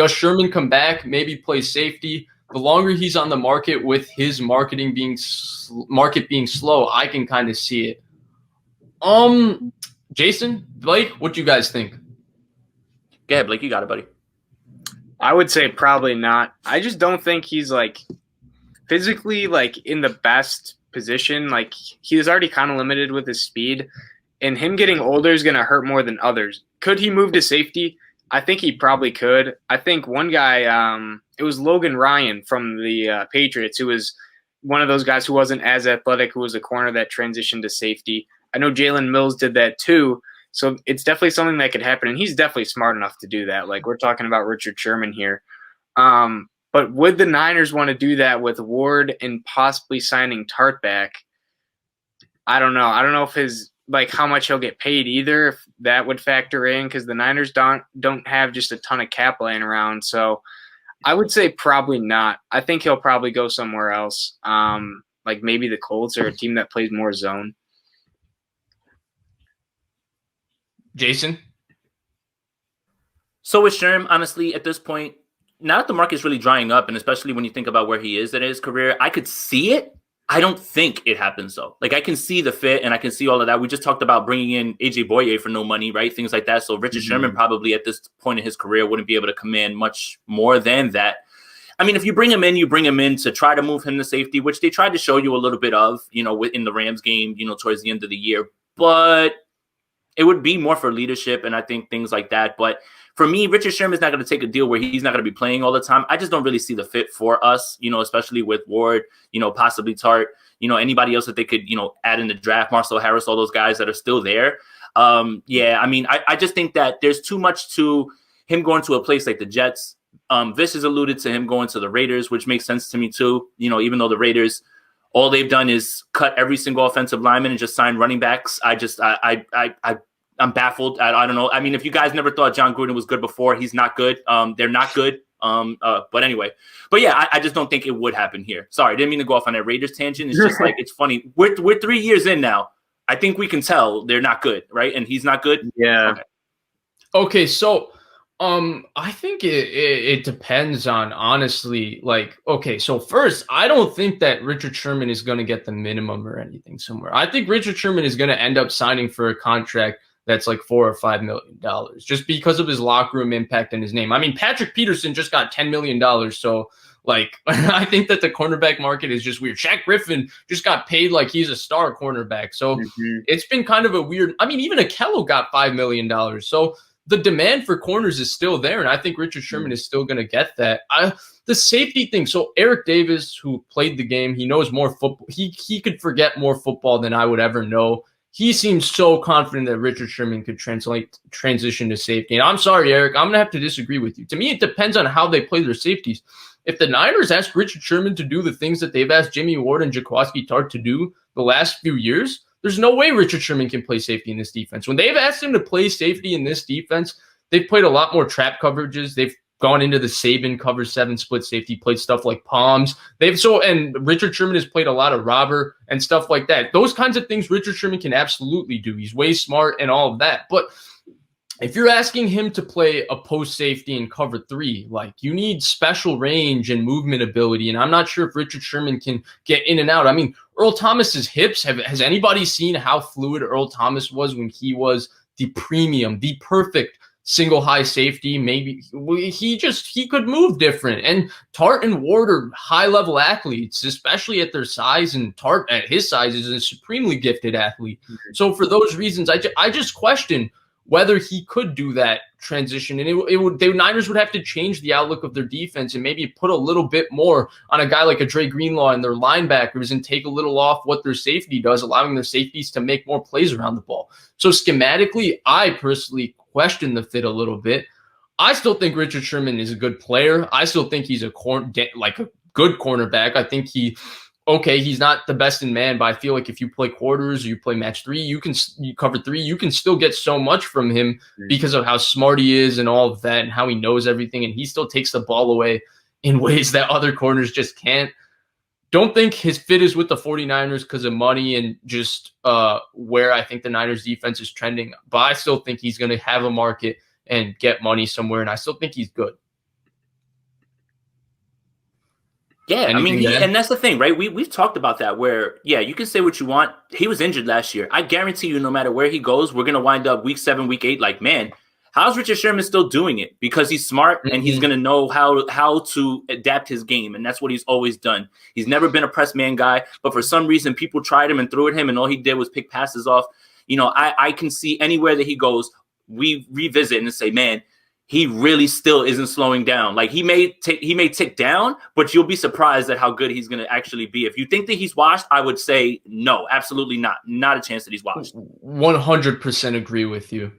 Does Sherman come back, maybe play safety? The longer he's on the market with his market being slow, I can kind of see it. Jason, Blake, what do you guys think? Go ahead, Blake. You got it, buddy. I would say probably not. I just don't think he's like physically like in the best position. Like he was already kind of limited with his speed, and him getting older is going to hurt more than others. Could he move to safety? I think he probably could. I think one guy, it was Logan Ryan from the Patriots, who was one of those guys who wasn't as athletic, who was a corner that transitioned to safety. I know Jalen Mills did that too. So it's definitely something that could happen, and he's definitely smart enough to do that. Like we're talking about Richard Sherman here. But would the Niners want to do that with Ward and possibly signing Tart back? I don't know. I don't know if his how much he'll get paid either, if that would factor in, because the Niners don't have just a ton of cap laying around. So I would say probably not. I think he'll probably go somewhere else, like maybe the Colts or a team that plays more zone. Jason? So with Sherm, honestly, at this point, now that the market's really drying up, and especially when you think about where he is in his career, I could see it. I don't think it happens, though. Like, I can see the fit, and I can see all of that. We just talked about bringing in A.J. Boye for no money, right? Things like that. So Richard Sherman probably at this point in his career wouldn't be able to command much more than that. I mean, if you bring him in, to try to move him to safety, which they tried to show you a little bit of, in the Rams game, towards the end of the year. But it would be more for leadership and I think things like that. But for me, Richard Sherman is not going to take a deal where he's not going to be playing all the time. I just don't really see the fit for us, especially with Ward, possibly Tart, anybody else that they could, add in the draft, Marcel Harris, all those guys that are still there. I mean, I just think that there's too much to him going to a place like the Jets. Vish has alluded to him going to the Raiders, which makes sense to me too. Even though the Raiders, all they've done is cut every single offensive lineman and just sign running backs. I'm baffled. I don't know. I mean, if you guys never thought John Gruden was good before, he's not good. They're not good. But anyway, I just don't think it would happen here. Sorry, I didn't mean to go off on that Raiders tangent. It's just like, it's funny. We're 3 years in now. I think we can tell they're not good, right? And he's not good. Yeah. Okay. So, I think it depends on, honestly, so first, I don't think that Richard Sherman is going to get the minimum or anything somewhere. I think Richard Sherman is going to end up signing for a contract that's like $4 or $5 million just because of his locker room impact and his name. I mean, Patrick Peterson just got $10 million. So I think that the cornerback market is just weird. Shaq Griffin just got paid like he's a star cornerback. So it's been kind of a weird, I mean, even Akello got $5 million. So the demand for corners is still there. And I think Richard Sherman is still going to get that. The safety thing. So Eric Davis, who played the game, he knows more football. He could forget more football than I would ever know. He seems so confident that Richard Sherman could transition to safety. And I'm sorry, Eric, I'm going to have to disagree with you. To me, it depends on how they play their safeties. If the Niners ask Richard Sherman to do the things that they've asked Jimmy Ward and Jaquiski Tartt to do the last few years, there's no way Richard Sherman can play safety in this defense. When they've asked him to play safety in this defense, they've played a lot more trap coverages. They've gone into the Saban cover 7 split safety, played stuff like palms. And Richard Sherman has played a lot of robber and stuff like that. Those kinds of things Richard Sherman can absolutely do. He's way smart and all of that. But if you're asking him to play a post safety in cover 3, you need special range and movement ability. And I'm not sure if Richard Sherman can get in and out. I mean, Earl Thomas's hips, has anybody seen how fluid Earl Thomas was when he was the premium, the perfect single high safety? Maybe he could move different. And Tart and Ward are high level athletes, especially at their size. And Tart at his size is a supremely gifted athlete. So for those reasons, I just question whether he could do that transition. And the Niners would have to change the outlook of their defense and maybe put a little bit more on a guy like a Dre Greenlaw and their linebackers and take a little off what their safety does, allowing their safeties to make more plays around the ball. So schematically, I personally question the fit a little bit. I still think Richard Sherman is a good player. I still think he's a good cornerback. I think he's not the best in man, but I feel like if you play quarters or you play match 3, you cover 3, you can still get so much from him because of how smart he is and all of that and how he knows everything. And he still takes the ball away in ways that other corners just can't. Don't think his fit is with the 49ers because of money and just where I think the Niners defense is trending. But I still think he's going to have a market and get money somewhere. And I still think he's good. Yeah, I mean, Anything to add? and that's the thing, right? We've talked about that where, yeah, you can say what you want. He was injured last year. I guarantee you, no matter where he goes, we're going to wind up week 7, week 8. Like, man, how's Richard Sherman still doing it? Because he's smart and he's going to know how to adapt his game. And that's what he's always done. He's never been a press man guy, but for some reason, people tried him and threw at him, and all he did was pick passes off. You know, I can see anywhere that he goes, we revisit and say, man, he really still isn't slowing down. Like he may tick down, but you'll be surprised at how good he's going to actually be. If you think that he's washed, I would say no, absolutely not. Not a chance that he's washed. 100% agree with you.